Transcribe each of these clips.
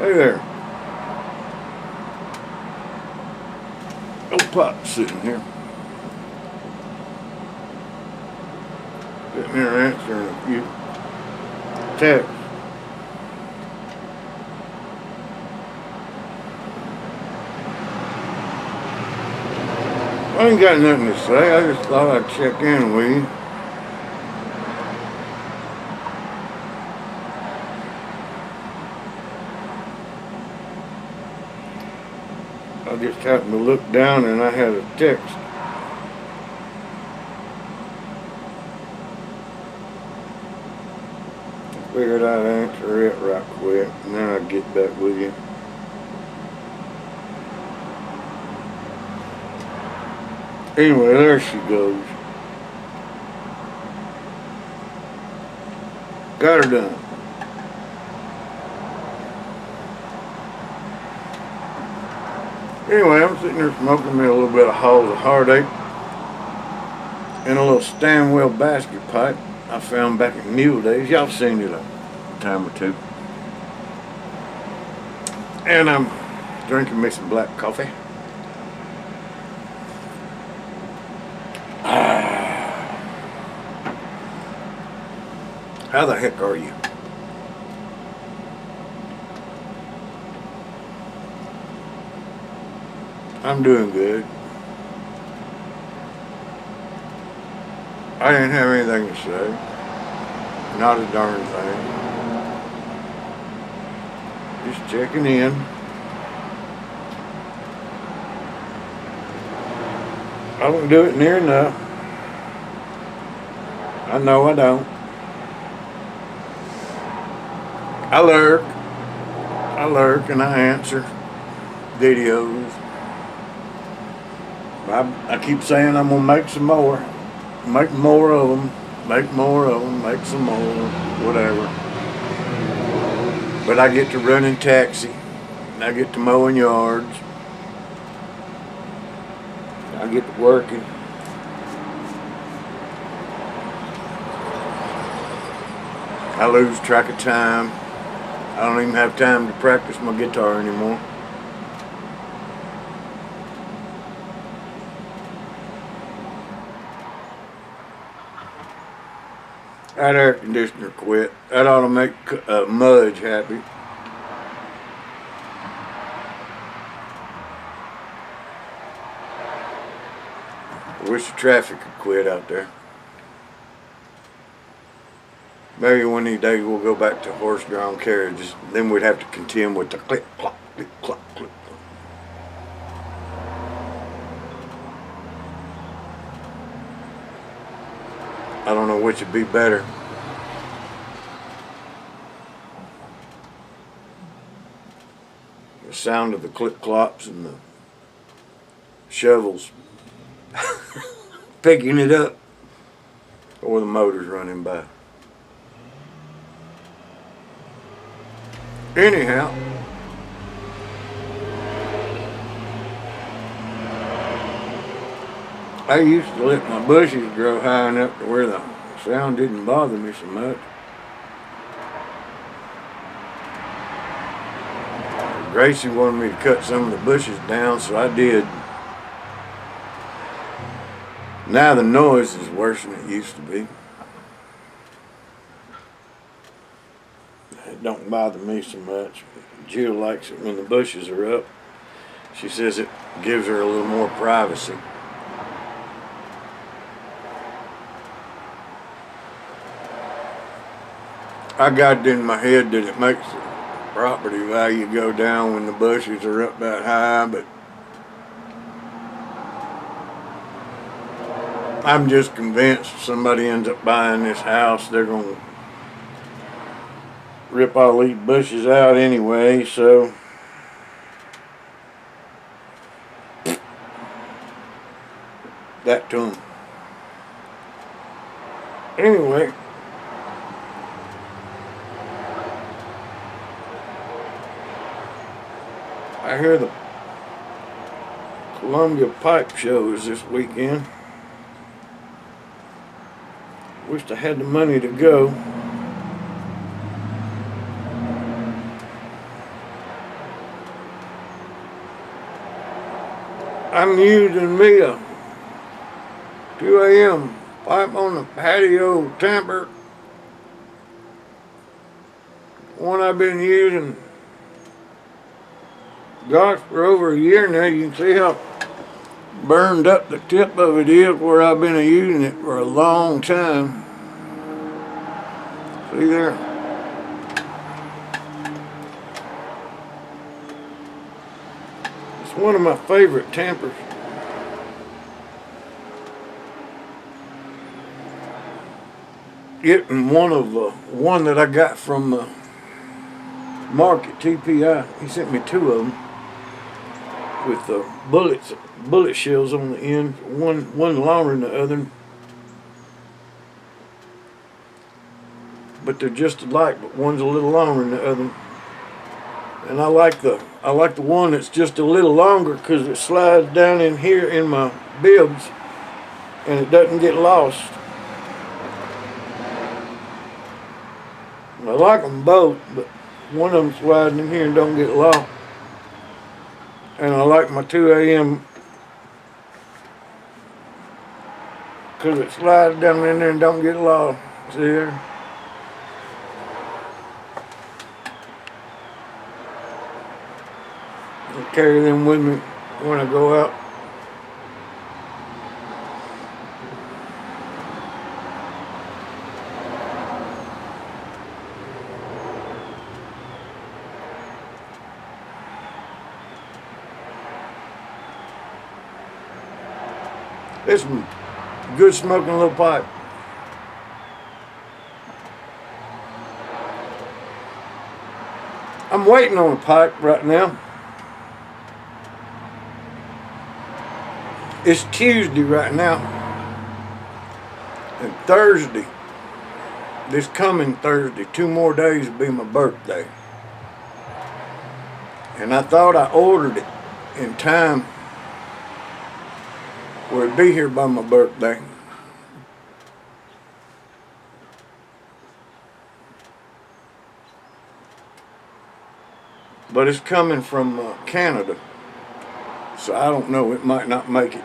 Hey there. Ole'Pops sitting here. Sitting here answering a few texts. I ain't got nothing to say. I just thought I'd check in with you. I just happened to look down and I had a text. Figured I'd answer it right quick and then I'd get back with you. Anyway, there she goes. Got her done. Anyway, I'm sitting there smoking me a little bit of Halls of Heartache and a little Stanwell basket pipe I found back in Mule Days. Y'all seen it a time or two. And I'm drinking me some black coffee. How the heck are you? I'm doing good. I didn't have anything to say. Not a darn thing. Just checking in. I don't do it near enough. I know I don't. I lurk and I answer videos. I keep saying I'm gonna make some more. Make more of them. Make more of them. Make some more. Whatever. But I get to running taxi. And I get to mowing yards. I get to working. I lose track of time. I don't even have time to practice my guitar anymore. That air conditioner quit. That ought to make Mudge happy. I wish the traffic could quit out there. Maybe one of these days we'll go back to horse-drawn carriages. Then we'd have to contend with the click-clock, click-clock, click-clock. I don't know which would be better. The sound of the clip-clops and the shovels picking it up, or the motors running by. Anyhow, I used to let my bushes grow high enough to where the sound didn't bother me so much. Gracie wanted me to cut some of the bushes down, so I did. Now the noise is worse than it used to be. It don't bother me so much. Jill likes it when the bushes are up. She says it gives her a little more privacy. I got it in my head that it makes the property value go down when the bushes are up that high, but I'm just convinced if somebody ends up buying this house, they're going to rip all these bushes out anyway, so that to them. Anyway, I hear the Columbia Pipe shows this weekend. Wished I had the money to go. I'm using me a 2 a.m. pipe on the patio tamper. One I've been using, gosh, for over a year now. You can see how burned up the tip of it is where I've been using it for a long time. See there? It's one of my favorite tampers. It and one that I got from Market TPI. He sent me 2 of them with bullet shells on the end. One longer than the other, but they're just alike. But one's a little longer than the other. And I like the one that's just a little longer because it slides down in here in my bibs and it doesn't get lost. I like them both, but one of them slides in here and don't get lost. And I like my 2 a.m. because it slides down in there and don't get lost. See there? I carry them with me when I go out. It's a good smoking little pipe. I'm waiting on a pipe right now. It's Tuesday right now. And Thursday, this coming Thursday, 2 more days will be my birthday. And I thought I ordered it in time where it'd be here by my birthday. But it's coming from Canada, so I don't know, it might not make it.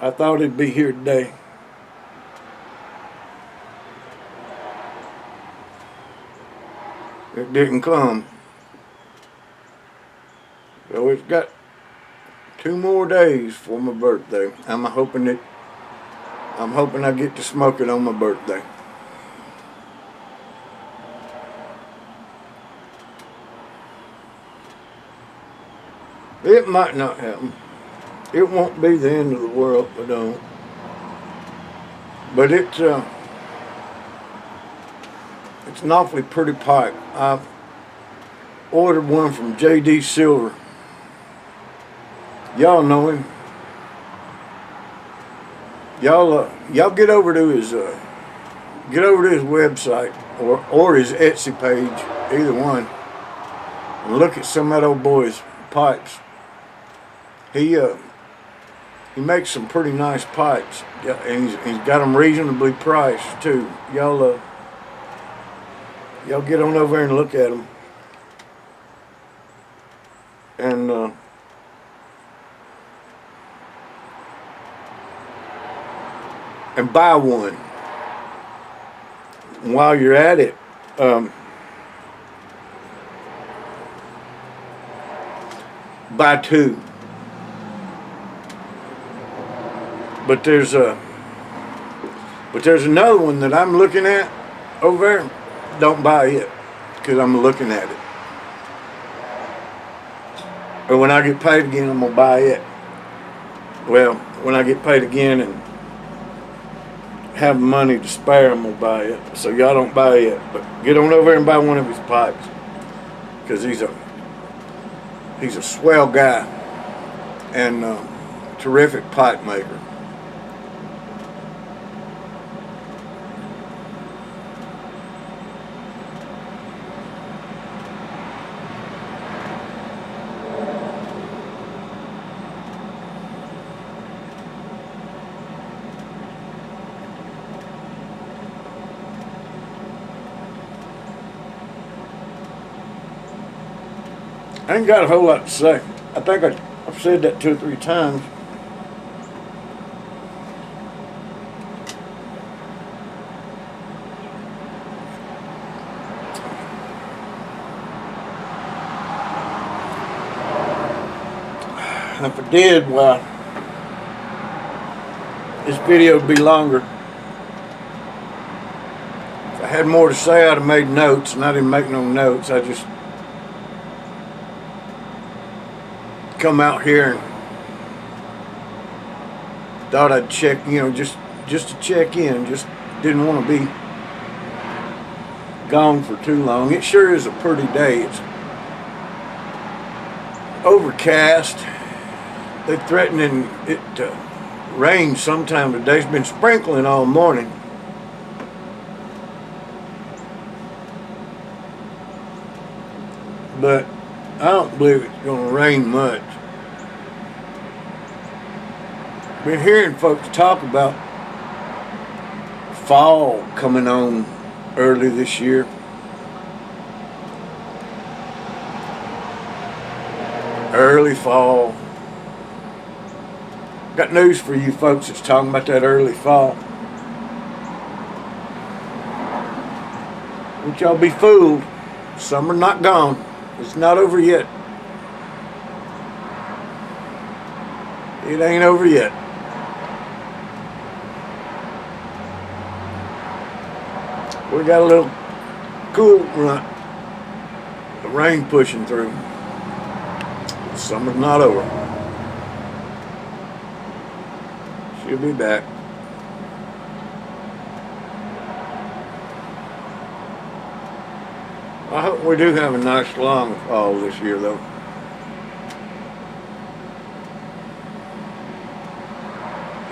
I thought it'd be here today. It didn't come. So it's got 2 more days for my birthday. I'm hoping I get to smoke it on my birthday. It might not happen. It won't be the end of the world if I don't. But it's an awfully pretty pipe. I ordered one from J.D. Silver. Y'all know him. Y'all get over to his website or his Etsy page, either one, and look at some of that old boy's pipes. He makes some pretty nice pipes, and he's got them reasonably priced too. Y'all get on over there and look at them, and buy one. While you're at it, buy 2. But there's another one that I'm looking at over there. Don't buy it because I'm looking at it. Or when I get paid again, I'm gonna buy it. Well, when I get paid again and have money to spare, I'm gonna buy it. So y'all don't buy it, but get on over and buy one of his pipes because he's a swell guy and terrific pipe maker. I ain't got a whole lot to say. I think I've said that 2 or 3 times. If I did, well, this video would be longer. If I had more to say, I'd have made notes, and I didn't make no notes. I just come out here and thought I'd check, just to check in. Just didn't want to be gone for too long. It sure is a pretty day. It's overcast. They're threatening it to rain sometime today. It's been sprinkling all morning. But I don't believe it's going to rain much. Been hearing folks talk about fall coming on early this year. Early fall. Got news for you folks that's talking about that early fall. Don't y'all be fooled. Summer not gone. It's not over yet. It ain't over yet. We got a little cool front. The rain pushing through. Summer's not over. She'll be back. I hope we do have a nice long fall this year, though.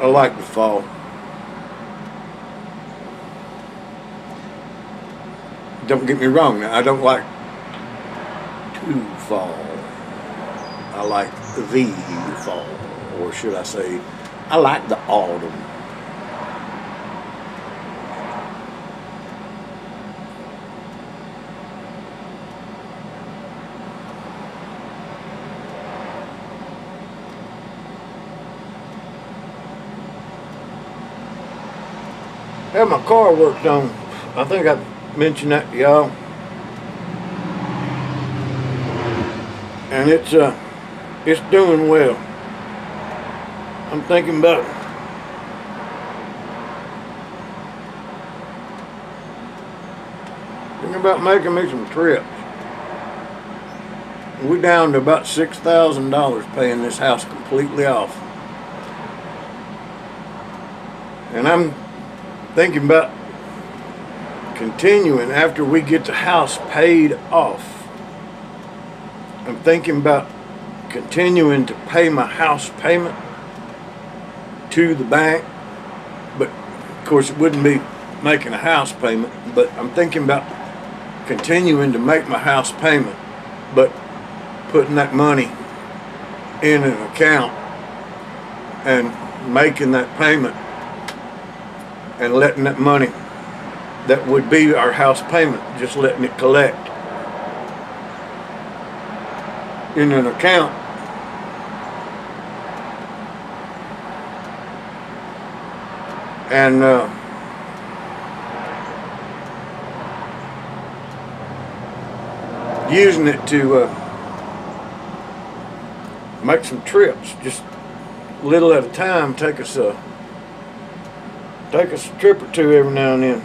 I like the fall. Don't get me wrong, now, I don't like to fall. I like the fall, or should I say, I like the autumn. Had my car worked on. I think I mentioned that to y'all. And it's doing well. I'm thinking about making me some trips. We're down to about $6,000 paying this house completely off. And I'm thinking about continuing after we get the house paid off. I'm thinking about continuing to pay my house payment to the bank, but of course it wouldn't be making a house payment, but I'm thinking about continuing to make my house payment, but putting that money in an account and making that payment and letting that money that would be our house payment, just letting it collect in an account. And using it to make some trips, just little at a time. Take us a trip or two every now and then.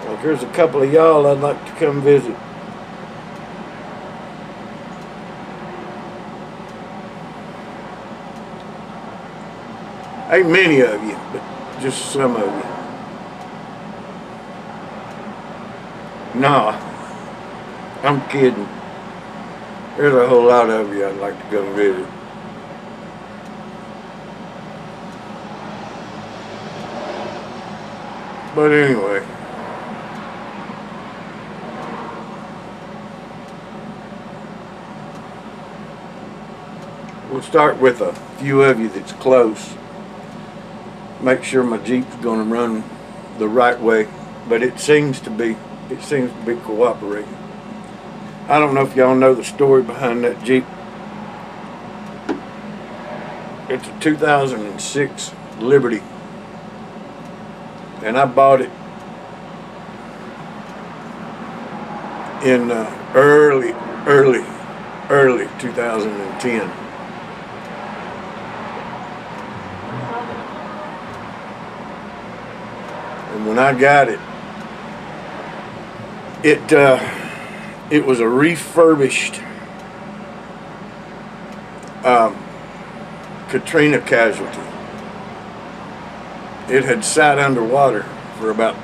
Like there's a couple of y'all I'd like to come visit. Ain't many of you, but just some of you. Nah, I'm kidding. There's a whole lot of you I'd like to come visit. But anyway, we'll start with a few of you that's close. Make sure my Jeep's going to run the right way, but it seems to be cooperating. I don't know if y'all know the story behind that Jeep. It's a 2006 Liberty, and I bought it in early 2010. And when I got it, it was a refurbished Katrina casualty. It had sat underwater for about,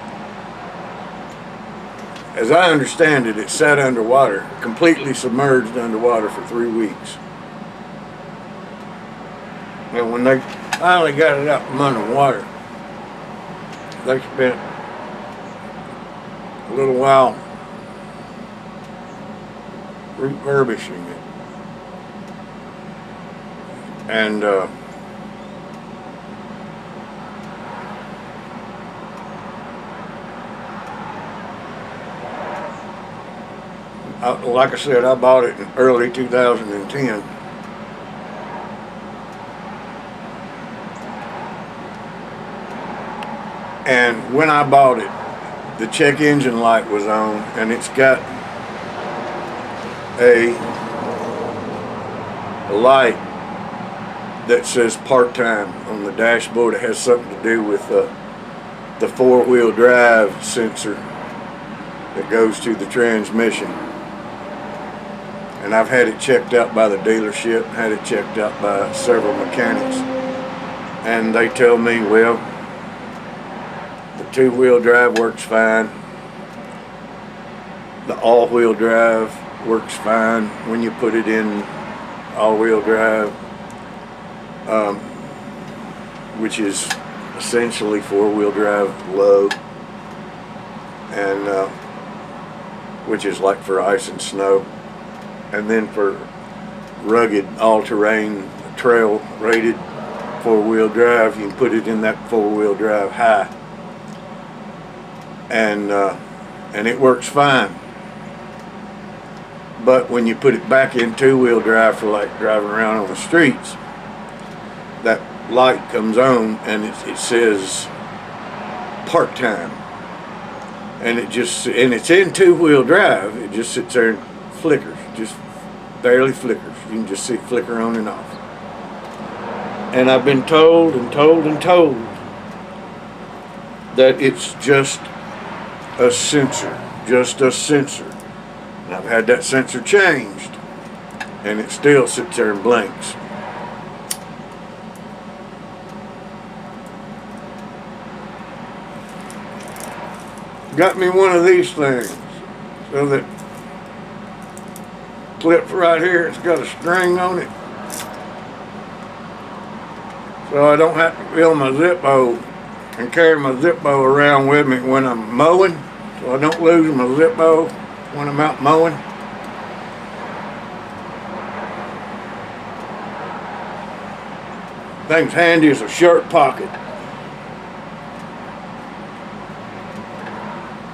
as I understand it, it sat underwater, completely submerged underwater for 3 weeks. And when they finally got it out from underwater, they spent a little while refurbishing it. And like I said, I bought it in early 2010. And when I bought it, the check engine light was on, and it's got a light that says part-time on the dashboard. It has something to do with the four-wheel drive sensor that goes to the transmission. And I've had it checked out by the dealership, had it checked out by several mechanics, and they tell me, well, the two-wheel drive works fine, the all-wheel drive works fine when you put it in all-wheel drive, which is essentially four-wheel drive low, and which is like for ice and snow. And then for rugged, all-terrain, trail-rated four-wheel drive, you can put it in that four-wheel drive high, and it works fine. But when you put it back in two-wheel drive for like driving around on the streets, that light comes on and it says part-time, and it's in two-wheel drive. It just sits there and flickers, just barely flickers. You can just see it flicker on and off. And I've been told and told and told that it's just a sensor, And I've had that sensor changed, and it still sits there and blinks. Got me one of these things, so that clip right here, it's got a string on it, so I don't have to fill my Zippo and carry my Zippo around with me when I'm mowing, so I don't lose my Zippo when I'm out mowing. Thing's handy as a shirt pocket.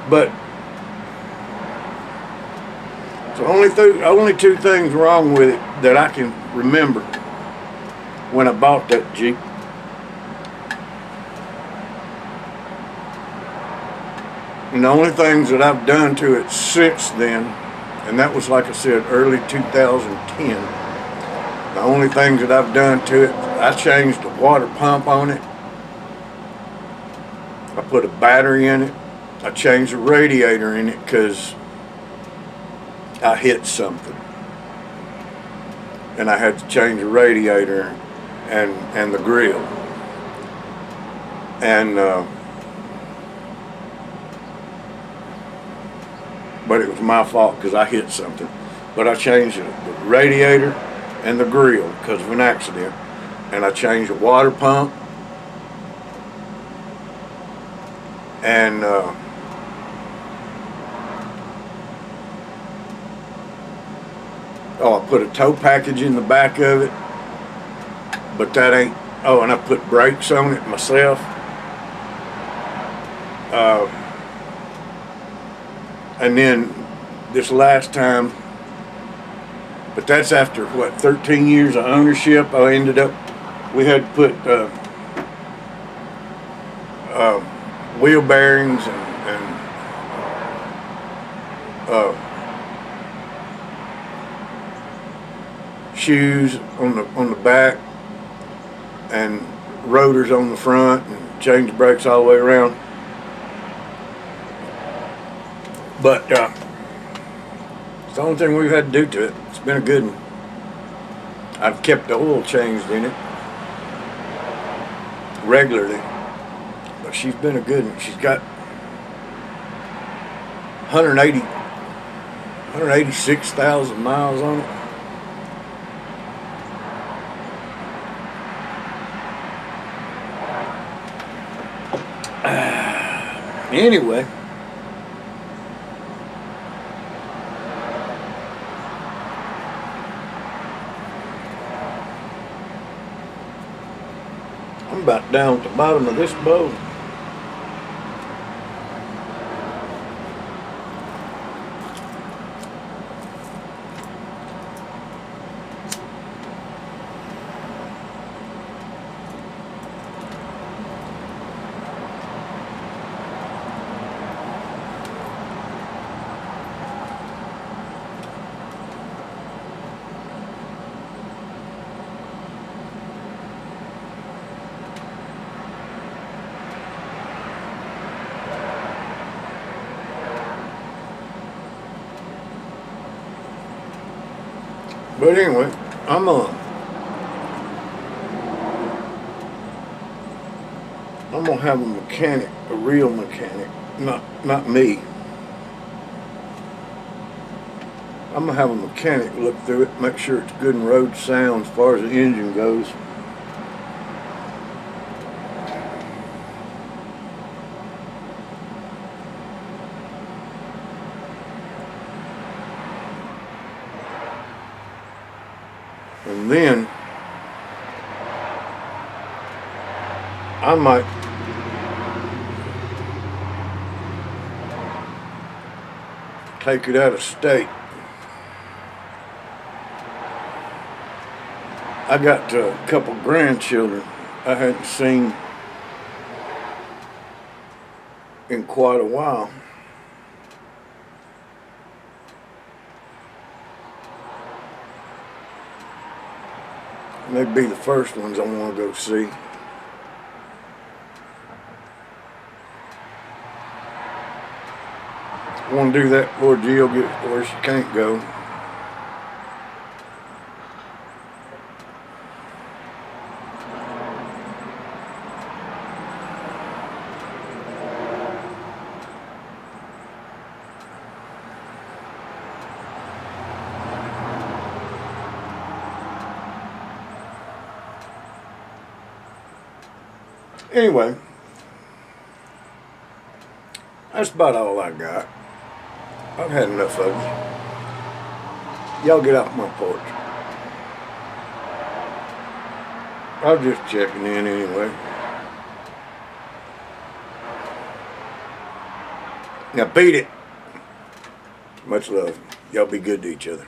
But the only two things wrong with it that I can remember when I bought that Jeep. And the only things that I've done to it since then, and that was, like I said, early 2010. The only things that I've done to it, I changed the water pump on it. I put a battery in it. I changed the radiator in it because I hit something, and I had to change the radiator and the grill. And but it was my fault because I hit something. But I changed the radiator and the grill because of an accident, and I changed the water pump, and I put a tow package in the back of it, but that ain't, and I put brakes on it myself. And then this last time But that's after what, 13 years of ownership. I ended up, we had to put uh, wheel bearings and shoes on the back and rotors on the front and change brakes all the way around. But it's the only thing we've had to do to it. It's been a good one. I've kept the oil changed in it regularly, but she's been a good one. She's got 186,000 miles on it. Anyway, I'm about down at the bottom of this boat. But anyway, I'm gonna have a mechanic, a real mechanic, not me. I'm gonna have a mechanic look through it, make sure it's good and road sound as far as the engine goes. And then I might take it out of state. I got a couple grandchildren I hadn't seen in quite a while. And they'd be the first ones I want to go see. I want to do that before Jill gets where she can't go. Anyway, that's about all I got. I've had enough of you. Y'all get off my porch. I was just checking in anyway. Now beat it. Much love. Y'all be good to each other.